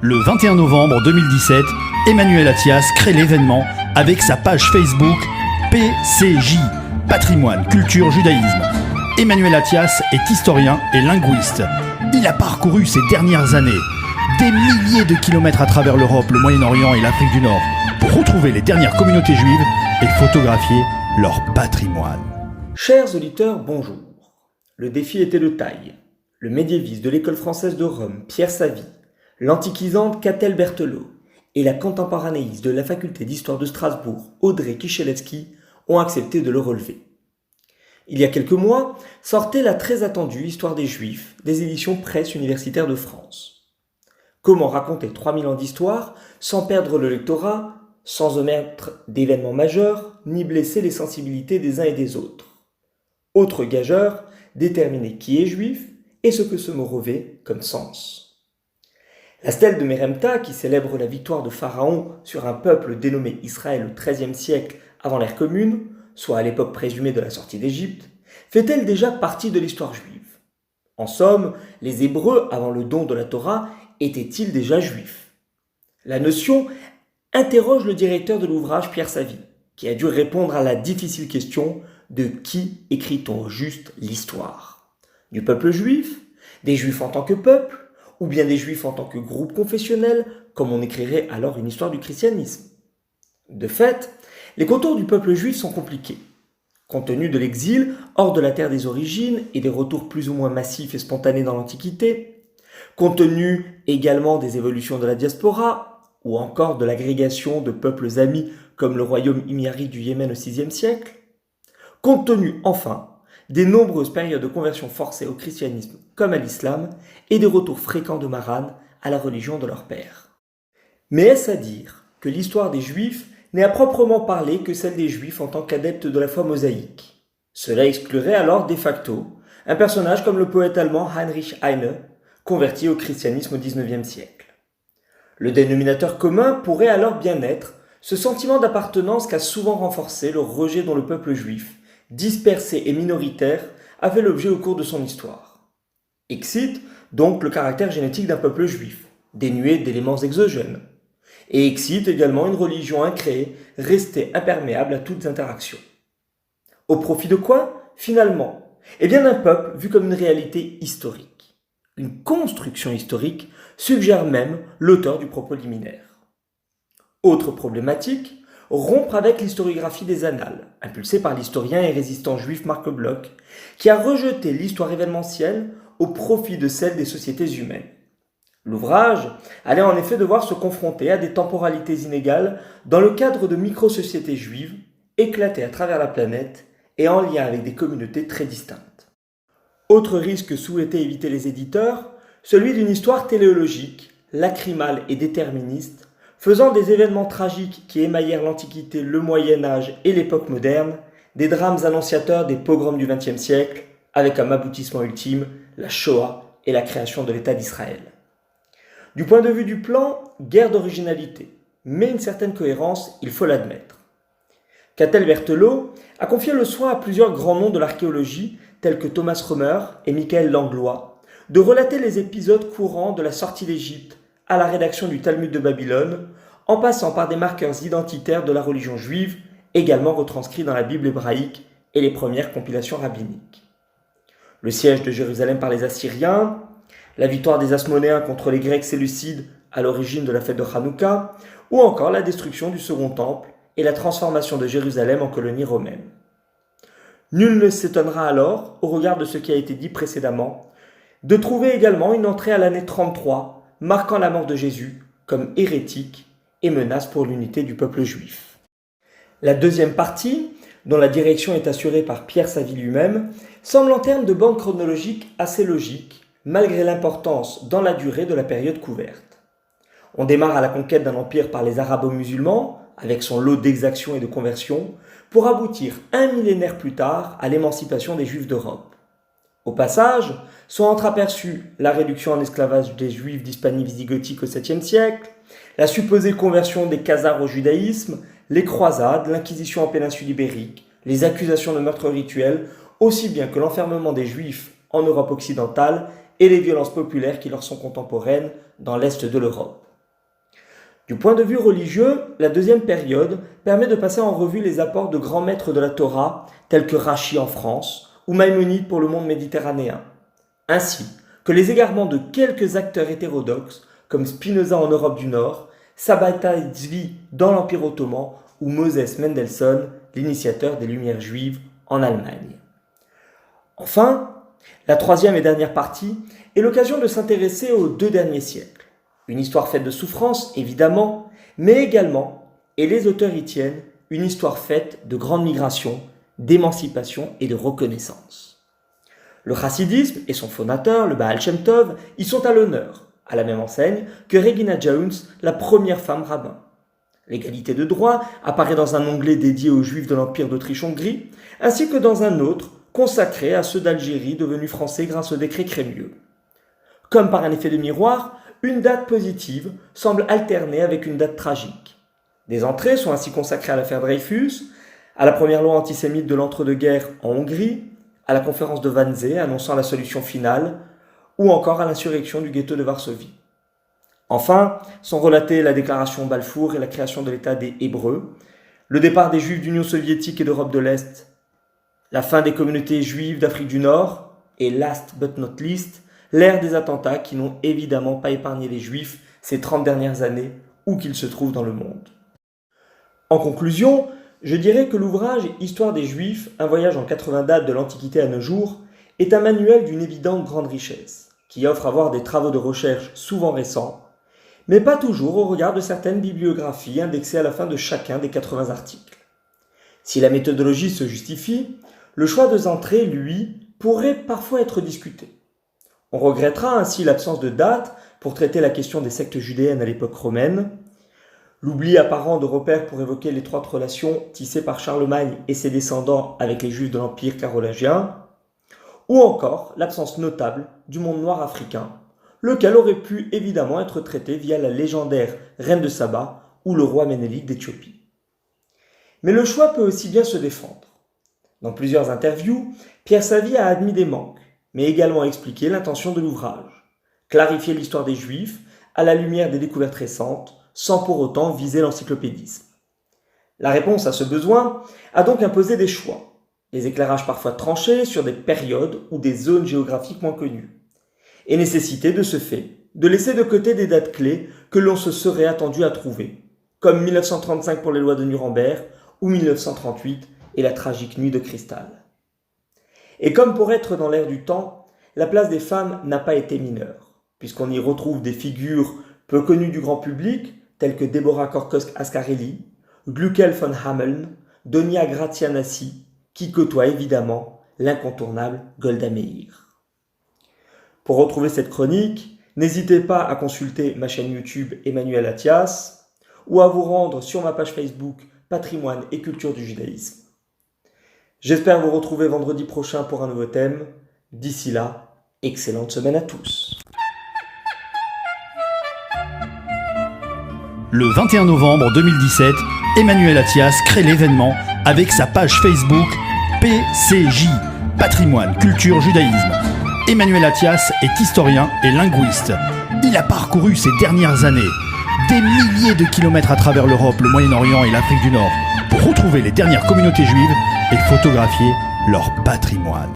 Le 21 novembre 2017, Emmanuel Attias crée l'événement avec sa page Facebook PCJ, Patrimoine, Culture, Judaïsme. Emmanuel Attias est historien et linguiste. Il a parcouru ces dernières années des milliers de kilomètres à travers l'Europe, le Moyen-Orient et l'Afrique du Nord pour retrouver les dernières communautés juives et photographier leur patrimoine. Chers auditeurs, bonjour. Le défi était de taille. Le médiéviste de l'école française de Rome, Pierre Savy, l'antiquisante Catel Berthelot et la contemporanéiste de la faculté d'histoire de Strasbourg, Audrey Kichelewski, ont accepté de le relever. Il y a quelques mois, sortait la très attendue Histoire des Juifs des éditions Presse universitaire de France. Comment raconter 3000 ans d'histoire sans perdre le lectorat, sans omettre d'événements majeurs, ni blesser les sensibilités des uns et des autres. Autre gageur, déterminer qui est juif et ce que ce mot revêt comme sens. La stèle de Méremta, qui célèbre la victoire de Pharaon sur un peuple dénommé Israël au XIIIe siècle avant l'ère commune, soit à l'époque présumée de la sortie d'Égypte, fait-elle déjà partie de l'histoire juive? En somme, les Hébreux, avant le don de la Torah, étaient-ils déjà juifs? La notion interroge le directeur de l'ouvrage Pierre Savy, qui a dû répondre à la difficile question de qui écrit-on au juste l'histoire? Du peuple juif? Des juifs en tant que peuple? Ou bien des juifs en tant que groupe confessionnel, comme on écrirait alors une histoire du christianisme? De fait, les contours du peuple juif sont compliqués. Compte tenu de l'exil hors de la terre des origines et des retours plus ou moins massifs et spontanés dans l'Antiquité, compte tenu également des évolutions de la diaspora, ou encore de l'agrégation de peuples amis comme le royaume himyarite du Yémen au VIe siècle, compte tenu enfin des nombreuses périodes de conversion forcée au christianisme comme à l'islam et des retours fréquents de Maran à la religion de leur père. Mais est-ce à dire que l'histoire des Juifs n'est à proprement parler que celle des Juifs en tant qu'adeptes de la foi mosaïque? Cela exclurait alors de facto un personnage comme le poète allemand Heinrich Heine, converti au christianisme au XIXe siècle. Le dénominateur commun pourrait alors bien être ce sentiment d'appartenance qu'a souvent renforcé le rejet dont le peuple juif, dispersé et minoritaire, a fait l'objet au cours de son histoire. Excite donc le caractère génétique d'un peuple juif, dénué d'éléments exogènes, et excite également une religion incréée, restée imperméable à toutes interactions. Au profit de quoi, finalement? Eh bien d'un peuple vu comme une réalité historique. Une construction historique suggère même l'auteur du propos liminaire. Autre problématique, rompre avec l'historiographie des annales, impulsée par l'historien et résistant juif Marc Bloch, qui a rejeté l'histoire événementielle au profit de celle des sociétés humaines. L'ouvrage allait en effet devoir se confronter à des temporalités inégales dans le cadre de micro-sociétés juives éclatées à travers la planète et en lien avec des communautés très distinctes. Autre risque souhaité éviter les éditeurs, celui d'une histoire téléologique, lacrymale et déterministe, faisant des événements tragiques qui émaillèrent l'Antiquité, le Moyen-Âge et l'époque moderne, des drames annonciateurs des pogroms du XXe siècle, avec comme aboutissement ultime la Shoah et la création de l'État d'Israël. Du point de vue du plan, guère d'originalité, mais une certaine cohérence, il faut l'admettre. Catel Berthelot a confié le soin à plusieurs grands noms de l'archéologie, tels que Thomas Römer et Michael Langlois, de relater les épisodes courants de la sortie d'Égypte à la rédaction du Talmud de Babylone, en passant par des marqueurs identitaires de la religion juive, également retranscrits dans la Bible hébraïque et les premières compilations rabbiniques. Le siège de Jérusalem par les Assyriens, la victoire des Asmonéens contre les Grecs séleucides à l'origine de la fête de Hanouka, ou encore la destruction du Second Temple et la transformation de Jérusalem en colonie romaine. Nul ne s'étonnera alors, au regard de ce qui a été dit précédemment, de trouver également une entrée à l'année 33, marquant la mort de Jésus comme hérétique et menace pour l'unité du peuple juif. La deuxième partie, dont la direction est assurée par Pierre Savy lui-même, semble en termes de bande chronologique assez logique, malgré l'importance dans la durée de la période couverte. On démarre à la conquête d'un empire par les arabo-musulmans, avec son lot d'exactions et de conversions, pour aboutir un millénaire plus tard à l'émancipation des Juifs d'Europe. Au passage, sont entreaperçus la réduction en esclavage des Juifs d'Hispanie visigothique au 7e siècle, la supposée conversion des Khazars au judaïsme, les croisades, l'Inquisition en péninsule ibérique, les accusations de meurtre rituel, aussi bien que l'enfermement des Juifs en Europe occidentale et les violences populaires qui leur sont contemporaines dans l'Est de l'Europe. Du point de vue religieux, la deuxième période permet de passer en revue les apports de grands maîtres de la Torah, tels que Rachi en France ou Maïmonide pour le monde méditerranéen, ainsi que les égarements de quelques acteurs hétérodoxes comme Spinoza en Europe du Nord, Sabbatai Tzvi dans l'Empire ottoman ou Moses Mendelssohn, l'initiateur des Lumières juives en Allemagne. Enfin, la troisième et dernière partie est l'occasion de s'intéresser aux 2 derniers siècles. Une histoire faite de souffrance, évidemment, mais également, et les auteurs y tiennent, une histoire faite de grandes migrations, d'émancipation et de reconnaissance. Le chassidisme et son fondateur, le Baal Shem Tov, y sont à l'honneur, à la même enseigne que Regina Jones, la première femme rabbin. L'égalité de droit apparaît dans un onglet dédié aux Juifs de l'Empire d'Autriche-Hongrie, ainsi que dans un autre consacré à ceux d'Algérie devenus français grâce au décret Crémieux. Comme par un effet de miroir, une date positive semble alterner avec une date tragique. Des entrées sont ainsi consacrées à l'affaire Dreyfus, à la première loi antisémite de l'entre-deux-guerres en Hongrie, à la conférence de Wannsee annonçant la solution finale, ou encore à l'insurrection du ghetto de Varsovie. Enfin, sont relatées la déclaration Balfour et la création de l'État des Hébreux, le départ des Juifs d'Union soviétique et d'Europe de l'Est, la fin des communautés juives d'Afrique du Nord, et last but not least, l'ère des attentats qui n'ont évidemment pas épargné les Juifs ces 30 dernières années, où qu'ils se trouvent dans le monde. En conclusion, je dirais que l'ouvrage Histoire des Juifs, un voyage en 80 dates de l'Antiquité à nos jours, est un manuel d'une évidente grande richesse, qui offre à voir des travaux de recherche souvent récents, mais pas toujours au regard de certaines bibliographies indexées à la fin de chacun des 80 articles. Si la méthodologie se justifie, le choix des entrées, lui, pourrait parfois être discuté. On regrettera ainsi l'absence de dates pour traiter la question des sectes judéennes à l'époque romaine, l'oubli apparent de repères pour évoquer l'étroite relation tissée par Charlemagne et ses descendants avec les Juifs de l'Empire carolingien, ou encore l'absence notable du monde noir africain, lequel aurait pu évidemment être traité via la légendaire reine de Saba ou le roi Ménélique d'Éthiopie. Mais le choix peut aussi bien se défendre. Dans plusieurs interviews, Pierre Savy a admis des manques, mais également expliqué l'intention de l'ouvrage, clarifier l'histoire des Juifs à la lumière des découvertes récentes, sans pour autant viser l'encyclopédisme. La réponse à ce besoin a donc imposé des choix, des éclairages parfois tranchés sur des périodes ou des zones géographiques moins connues, et nécessité de ce fait de laisser de côté des dates clés que l'on se serait attendu à trouver, comme 1935 pour les lois de Nuremberg ou 1938 et la tragique nuit de cristal. Et comme pour être dans l'air du temps, la place des femmes n'a pas été mineure, puisqu'on y retrouve des figures peu connues du grand public, telles que Deborah Korkos-Ascarelli, Gluckel von Hameln, Donia Grazianassi, qui côtoient évidemment l'incontournable Golda Meir. Pour retrouver cette chronique, n'hésitez pas à consulter ma chaîne YouTube Emmanuel Athias ou à vous rendre sur ma page Facebook Patrimoine et culture du judaïsme. J'espère vous retrouver vendredi prochain pour un nouveau thème. D'ici là, excellente semaine à tous. Le 21 novembre 2017, Emmanuel Athias crée l'événement avec sa page Facebook PCJ, Patrimoine, Culture, Judaïsme. Emmanuel Athias est historien et linguiste. Il a parcouru ces dernières années des milliers de kilomètres à travers l'Europe, le Moyen-Orient et l'Afrique du Nord pour retrouver les dernières communautés juives et photographier leur patrimoine.